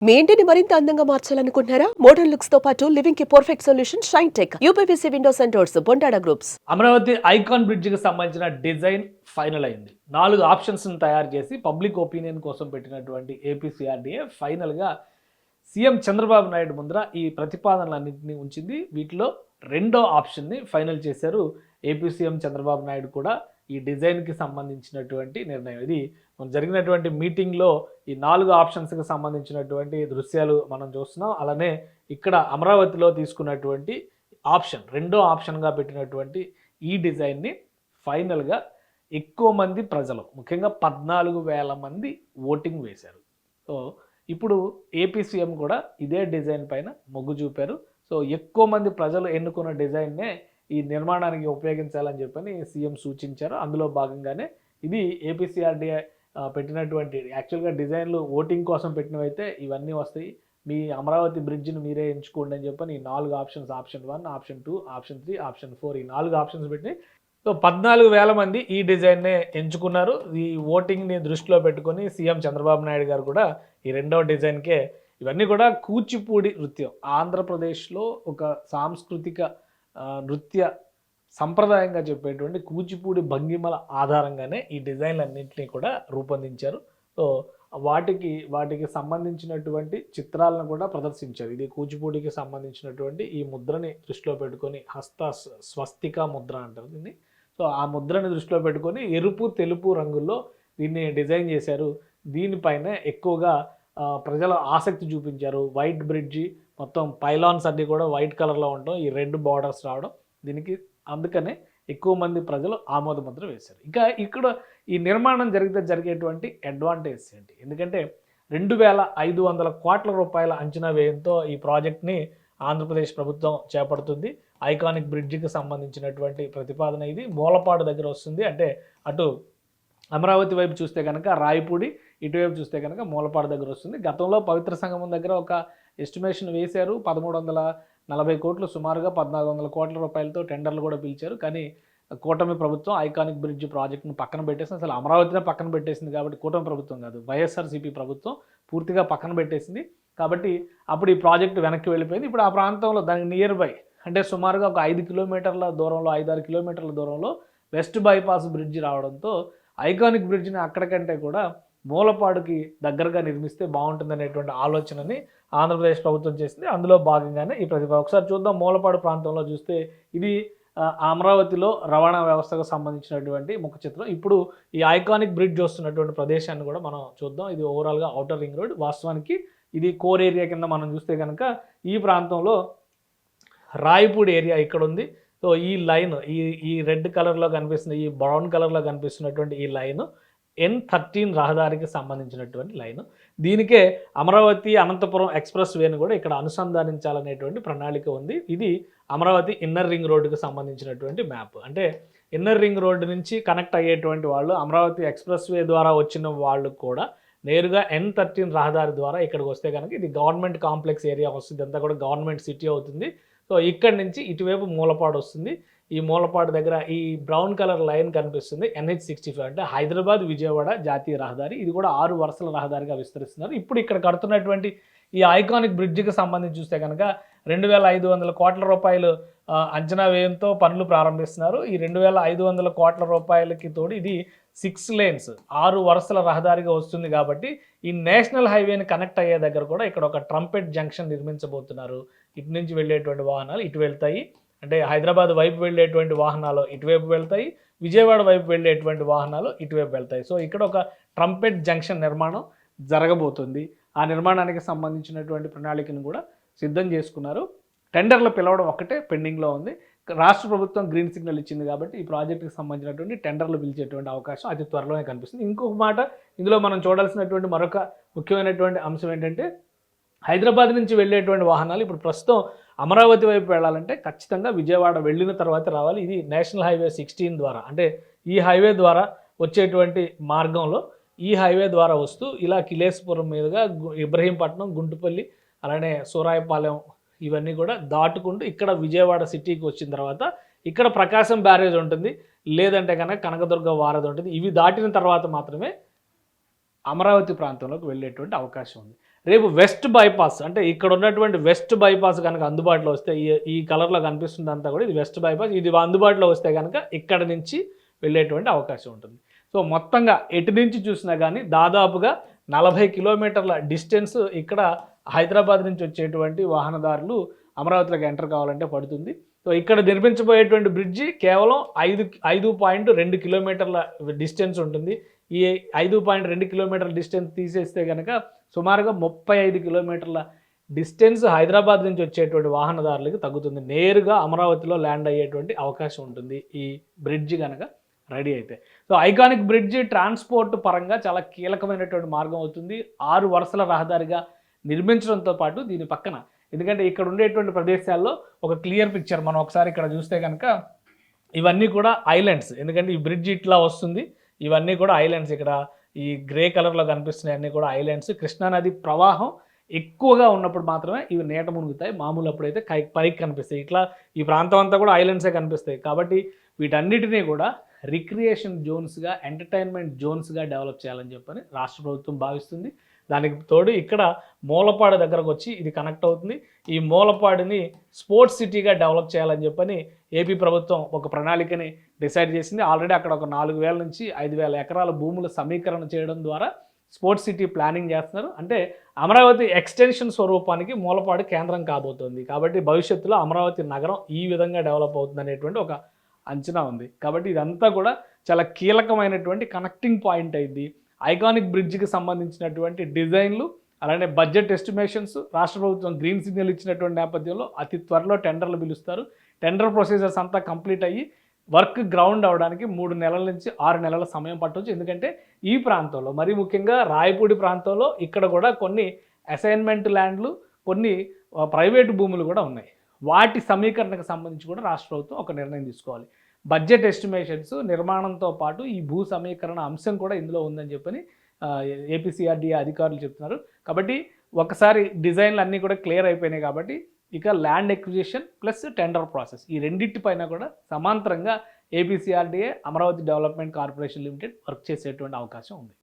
మీ ఇంటిని మరింత అందంగా మార్చాలనుకుంటున్నారా? మోడర్న్ లుక్స్ తో పాటు లివింగ్ కి perfect solution Shine Tech UPVC windows and doors Bondada groups. Amaravati icon బ్రిడ్జికి సంబంధించిన డిజైన్ ఫైనల్ అయింది. 4 ఆప్షన్స్‌ని తయారు చేసి పబ్లిక్ ఒపీనియన్ కోసం పెట్టినటువంటి ఏపీసీఆర్డీఏ ఫైనల్‌గా సీఎం చంద్రబాబు నాయుడు ముందర ఈ ప్రతిపాదనలన్నింటినీ ఉంచింది. వీటిలో రెండో ఆప్షన్‌ని ఫైనల్ చేశారు. ఏపీ సీఎం చంద్రబాబు నాయుడు కూడా ఈ డిజైన్‌కి సంబంధించినటువంటి నిర్ణయం. ఇది జరిగినటువంటి మీటింగ్‌లో ఈ 4 ఆప్షన్స్‌కి సంబంధించినటువంటి దృశ్యాలు మనం చూస్తున్నాం. అలానే ఇక్కడ అమరావతిలో తీసుకున్నటువంటి ఆప్షన్, రెండో ఆప్షన్గా పెట్టినటువంటి ఈ డిజైన్ని ఫైనల్గా ఎక్కువ మంది ప్రజలు, ముఖ్యంగా 14,000 మంది ఓటింగ్ వేశారు. సో ఇప్పుడు ఏపీ సీఎం కూడా ఇదే డిజైన్ పైన మొగ్గు చూపారు. సో ఎక్కువ మంది ప్రజలు ఎన్నుకున్న డిజైన్నే ఈ నిర్మాణానికి ఉపయోగించాలని చెప్పని సీఎం సూచించారు. అందులో భాగంగానే ఇది ఏపీసీఆర్డీఏ పెట్టినటువంటి యాక్చువల్గా డిజైన్లు ఓటింగ్ కోసం పెట్టినవైతే ఇవన్నీ వస్తాయి. మీ అమరావతి బ్రిడ్జ్ని మీరే ఎంచుకోండి అని చెప్పని ఈ 4 options, option 1, option 2, option 3, option 4 ఈ 4 ఆప్షన్స్ పెట్టి సో 14,000 మంది ఈ డిజైన్నే ఎంచుకున్నారు. ఈ ఓటింగ్ని దృష్టిలో పెట్టుకొని సీఎం చంద్రబాబు నాయుడు గారు కూడా ఈ రెండవ డిజైన్కే ఇవన్నీ కూడా కూచిపూడి నృత్యం, ఆంధ్రప్రదేశ్లో ఒక సాంస్కృతిక నృత్య సంప్రదాయంగా చెప్పేటువంటి కూచిపూడి భంగిమల ఆధారంగానే ఈ డిజైన్లన్నింటినీ కూడా రూపొందించారు. సో వాటికి సంబంధించినటువంటి చిత్రాలను కూడా ప్రదర్శించారు. ఇది కూచిపూడికి సంబంధించినటువంటి ఈ ముద్రని దృష్టిలో పెట్టుకొని స్వస్తిక ముద్ర అంటారు దీన్ని. సో ఆ ముద్రని దృష్టిలో పెట్టుకొని ఎరుపు తెలుపు రంగుల్లో దీన్ని డిజైన్ చేశారు. దీనిపైన ఎక్కువగా ప్రజల ఆసక్తి చూపించారు. వైట్ బ్రిడ్జి మొత్తం పైలాన్స్ అన్నీ కూడా వైట్ కలర్లో ఉండడం, ఈ రెడ్ బార్డర్స్ రావడం, దీనికి అందుకనే ఎక్కువ మంది ప్రజలు ఆమోద ముద్ర వేశారు. ఇంకా ఇక్కడ ఈ నిర్మాణం జరిగేటువంటి అడ్వాంటేజ్ ఏంటి? ఎందుకంటే 2,500 కోట్ల రూపాయల అంచనా వ్యయంతో ఈ ప్రాజెక్ట్ని ఆంధ్రప్రదేశ్ ప్రభుత్వం చేపడుతుంది. ఐకానిక్ బ్రిడ్జికి సంబంధించినటువంటి ప్రతిపాదన ఇది. మూలపాడు దగ్గర వస్తుంది. అంటే అటు అమరావతి వైపు చూస్తే కనుక రాయపూడి, ఇటువైపు చూస్తే కనుక మూలపాడు దగ్గర వస్తుంది. గతంలో పవిత్ర సంగమం దగ్గర ఒక ఎస్టిమేషన్ వేశారు. 1,340 కోట్లు, సుమారుగా 1,400 కోట్ల రూపాయలతో టెండర్లు కూడా పిలిచారు. కానీ కూటమి ప్రభుత్వం ఐకానిక్ బ్రిడ్జ్ ప్రాజెక్ట్ను పక్కన పెట్టేసింది. అసలు అమరావతినే పక్కన పెట్టేసింది. కాబట్టి కూటమి ప్రభుత్వం కాదు, వైఎస్ఆర్సీపీ ప్రభుత్వం పూర్తిగా పక్కన పెట్టేసింది. కాబట్టి అప్పుడు ఈ ప్రాజెక్టు వెనక్కి వెళ్ళిపోయింది. ఇప్పుడు ఆ ప్రాంతంలో దానికి నియర్ బై, అంటే సుమారుగా ఒక 5 కిలోమీటర్ల దూరంలో, 5-6 కిలోమీటర్ల దూరంలో వెస్ట్ బైపాస్ బ్రిడ్జ్ రావడంతో ఐకానిక్ బ్రిడ్జ్ని అక్కడికంటే కూడా మూలపాడుకి దగ్గరగా నిర్మిస్తే బాగుంటుందనేటువంటి ఆలోచనని ఆంధ్రప్రదేశ్ ప్రభుత్వం చేసింది. అందులో భాగంగానే ఈ ప్రతిపాదన ఒకసారి చూద్దాం. మూలపాడు ప్రాంతంలో చూస్తే ఇది అమరావతిలో రవాణా వ్యవస్థకు సంబంధించినటువంటి ముఖ చిత్రం. ఇప్పుడు ఈ ఐకానిక్ బ్రిడ్జ్ వస్తున్నటువంటి ప్రదేశాన్ని కూడా మనం చూద్దాం. ఇది ఓవరాల్గా ఔటర్ రింగ్ రోడ్. వాస్తవానికి ఇది కోర్ ఏరియా కింద మనం చూస్తే కనుక ఈ ప్రాంతంలో రాయపూడి ఏరియా ఇక్కడ ఉంది. సో ఈ లైన్, ఈ రెడ్ కలర్లో కనిపిస్తున్న, ఈ బ్రౌన్ కలర్లో కనిపిస్తున్నటువంటి ఈ లైన్ N13 రహదారికి సంబంధించినటువంటి లైను. దీనికే అమరావతి అనంతపురం ఎక్స్ప్రెస్ వేని కూడా ఇక్కడ అనుసంధానించాలనేటువంటి ప్రణాళిక ఉంది. ఇది అమరావతి ఇన్నర్ రింగ్ రోడ్డుకి సంబంధించినటువంటి మ్యాప్. అంటే ఇన్నర్ రింగ్ రోడ్డు నుంచి కనెక్ట్ అయ్యేటువంటి వాళ్ళు, అమరావతి ఎక్స్ప్రెస్ వే ద్వారా వచ్చిన వాళ్ళు కూడా నేరుగా N13 రహదారి ద్వారా ఇక్కడికి వస్తే కనుక ఇది గవర్నమెంట్ కాంప్లెక్స్ ఏరియా వస్తుంది. అంతా కూడా గవర్నమెంట్ సిటీ అవుతుంది. సో ఇక్కడి నుంచి ఇటువైపు మూలపాడు వస్తుంది. ఈ మూలపాడు దగ్గర ఈ బ్రౌన్ కలర్ లైన్ కనిపిస్తుంది, NH65 అంటే హైదరాబాద్ విజయవాడ జాతీయ రహదారి. ఇది కూడా 6 వరుసల రహదారిగా విస్తరిస్తున్నారు. ఇప్పుడు ఇక్కడ కడుతున్నటువంటి ఈ ఐకానిక్ బ్రిడ్జికి సంబంధించి చూస్తే కనుక 2,500 కోట్ల రూపాయలు అంచనా వ్యయంతో పనులు ప్రారంభిస్తున్నారు. ఈ 2,500 కోట్ల రూపాయలకి తోడు ఇది 6 లేన్స్, 6 వరుసల రహదారిగా వస్తుంది. కాబట్టి ఈ నేషనల్ హైవేని కనెక్ట్ అయ్యే దగ్గర కూడా ఇక్కడ ఒక ట్రంపెట్ జంక్షన్ నిర్మించబోతున్నారు. ఇటు నుంచి వెళ్ళేటువంటి వాహనాలు ఇటు వెళ్తాయి. అంటే హైదరాబాద్ వైపు వెళ్ళేటువంటి వాహనాలు ఇటువైపు వెళ్తాయి, విజయవాడ వైపు వెళ్ళేటువంటి వాహనాలు ఇటువైపు వెళ్తాయి. సో ఇక్కడ ఒక ట్రంపెట్ జంక్షన్ నిర్మాణం జరగబోతుంది. ఆ నిర్మాణానికి సంబంధించినటువంటి ప్రణాళికను కూడా సిద్ధం చేసుకున్నారు. టెండర్లు పిలవడం ఒక్కటే పెండింగ్లో ఉంది. రాష్ట్ర ప్రభుత్వం గ్రీన్ సిగ్నల్ ఇచ్చింది కాబట్టి ఈ ప్రాజెక్టుకి సంబంధించినటువంటి టెండర్లు పిలిచేటువంటి అవకాశం అతి త్వరలోనే కనిపిస్తుంది. ఇంకొక మాట, ఇందులో మనం చూడాల్సినటువంటి మరొక ముఖ్యమైనటువంటి అంశం ఏంటంటే హైదరాబాద్ నుంచి వెళ్ళేటువంటి వాహనాలు ఇప్పుడు ప్రస్తుతం అమరావతి వైపు వెళ్ళాలంటే ఖచ్చితంగా విజయవాడ వెళ్ళిన తర్వాత రావాలి. ఇది నేషనల్ హైవే 16 ద్వారా, అంటే ఈ హైవే ద్వారా వచ్చేటువంటి మార్గంలో ఈ హైవే ద్వారా వస్తూ ఇలా కిలేశ్పురం మీదుగా ఇబ్రహీంపట్నం, గుంటుపల్లి, అలానే సూరాయపాలెం ఇవన్నీ కూడా దాటుకుంటూ ఇక్కడ విజయవాడ సిటీకి వచ్చిన తర్వాత ఇక్కడ ప్రకాశం బ్యారేజ్ ఉంటుంది, లేదంటే కనుక కనకదుర్గ వారధి ఉంటుంది. ఇవి దాటిన తర్వాత మాత్రమే అమరావతి ప్రాంతంలోకి వెళ్ళేటువంటి అవకాశం ఉంది. రేపు వెస్ట్ బైపాస్ అంటే ఇక్కడ ఉన్నటువంటి వెస్ట్ బైపాస్ కనుక అందుబాటులో వస్తే ఈ కలర్లో కనిపిస్తుంది అంతా కూడా ఇది వెస్ట్ బైపాస్, ఇది అందుబాటులో వస్తే కనుక ఇక్కడ నుంచి వెళ్ళేటువంటి అవకాశం ఉంటుంది. సో మొత్తంగా ఎటు నుంచి చూసినా కానీ దాదాపుగా 40 కిలోమీటర్ల డిస్టెన్స్ ఇక్కడ హైదరాబాద్ నుంచి వచ్చేటువంటి వాహనదారులు అమరావతిలోకి ఎంటర్ కావాలంటే పడుతుంది. సో ఇక్కడ నిర్మించబోయేటువంటి బ్రిడ్జి కేవలం 5.2 కిలోమీటర్ల డిస్టెన్స్ ఉంటుంది. ఈ 5.2 కిలోమీటర్ల డిస్టెన్స్ తీసేస్తే కనుక సుమారుగా 35 కిలోమీటర్ల డిస్టెన్స్ హైదరాబాద్ నుంచి వచ్చేటువంటి వాహనదారులకు తగ్గుతుంది. నేరుగా అమరావతిలో ల్యాండ్ అయ్యేటువంటి అవకాశం ఉంటుంది ఈ బ్రిడ్జి కనుక రెడీ అయితే. సో ఐకానిక్ బ్రిడ్జి ట్రాన్స్పోర్ట్ పరంగా చాలా కీలకమైనటువంటి మార్గం అవుతుంది. 6 వరుసల రహదారిగా నిర్మించడంతో పాటు దీని పక్కన, ఎందుకంటే ఇక్కడ ఉండేటువంటి ప్రదేశాల్లో ఒక క్లియర్ పిక్చర్ మనం ఒకసారి ఇక్కడ చూస్తే కనుక ఇవన్నీ కూడా ఐలాండ్స్. ఎందుకంటే ఈ బ్రిడ్జ్ ఇట్లా వస్తుంది, ఇవన్నీ కూడా ఐలాండ్స్. ఇక్కడ ఈ గ్రే కలర్లో కనిపిస్తున్నాయి అన్నీ కూడా ఐలాండ్స్. కృష్ణానది ప్రవాహం ఎక్కువగా ఉన్నప్పుడు మాత్రమే ఇవి నీట మునుగుతాయి, మామూలు అప్పుడైతే పైకి కనిపిస్తాయి. ఇట్లా ఈ ప్రాంతం అంతా కూడా ఐలాండ్సే కనిపిస్తాయి. కాబట్టి వీటన్నిటినీ కూడా రిక్రియేషన్ జోన్స్గా, ఎంటర్టైన్మెంట్ జోన్స్గా డెవలప్ చేయాలని చెప్పని రాష్ట్ర ప్రభుత్వం భావిస్తుంది. దానికి తోడు ఇక్కడ మూలపాడు దగ్గరకు వచ్చి ఇది కనెక్ట్ అవుతుంది. ఈ మూలపాడుని స్పోర్ట్స్ సిటీగా డెవలప్ చేయాలని చెప్పని ఏపీ ప్రభుత్వం ఒక ప్రణాళికని డిసైడ్ చేసింది. ఆల్రెడీ అక్కడ ఒక 4,000 నుంచి 5,000 ఎకరాల భూముల సమీకరణ చేయడం ద్వారా స్పోర్ట్స్ సిటీ ప్లానింగ్ చేస్తున్నారు. అంటే అమరావతి ఎక్స్టెన్షన్ స్వరూపానికి మూలపాడు కేంద్రం కాబోతోంది. కాబట్టి భవిష్యత్తులో అమరావతి నగరం ఈ విధంగా డెవలప్ అవుతుంది అనేటువంటి ఒక అంచనా ఉంది. కాబట్టి ఇదంతా కూడా చాలా కీలకమైనటువంటి కనెక్టింగ్ పాయింట్ అయింది. ఐకానిక్ బ్రిడ్జ్కి సంబంధించినటువంటి డిజైన్లు, అలానే బడ్జెట్ ఎస్టిమేషన్స్, రాష్ట్ర ప్రభుత్వం గ్రీన్ సిగ్నల్ ఇచ్చినటువంటి నేపథ్యంలో అతి త్వరలో టెండర్లు పిలుస్తారు. టెండర్ ప్రొసీజర్స్ అంతా కంప్లీట్ అయ్యి వర్క్ గ్రౌండ్ అవడానికి 3 నెలల నుంచి 6 నెలల సమయం పట్టవచ్చు. ఎందుకంటే ఈ ప్రాంతంలో, మరీ ముఖ్యంగా రాయపూడి ప్రాంతంలో ఇక్కడ కూడా కొన్ని అసైన్మెంట్ ల్యాండ్లు, కొన్ని ప్రైవేటు భూములు కూడా ఉన్నాయి. వాటి సమీకరణకు సంబంధించి కూడా రాష్ట్ర ప్రభుత్వం ఒక నిర్ణయం తీసుకోవాలి. బడ్జెట్ ఎస్టిమేషన్స్, నిర్మాణంతో పాటు ఈ భూ సమీకరణ అంశం కూడా ఇందులో ఉందని చెప్పని ఏపీసీఆర్డీఏ అధికారులు చెప్తున్నారు. కాబట్టి ఒకసారి డిజైన్లు అన్నీ కూడా క్లియర్ అయిపోయినాయి. కాబట్టి ఇక land acquisition plus tender process, ఈ రెండింటిపైన కూడా సమాంతరంగా APCRDA, Amaravati development corporation limited work చేసేటువంటి అవకాశం ఉంది.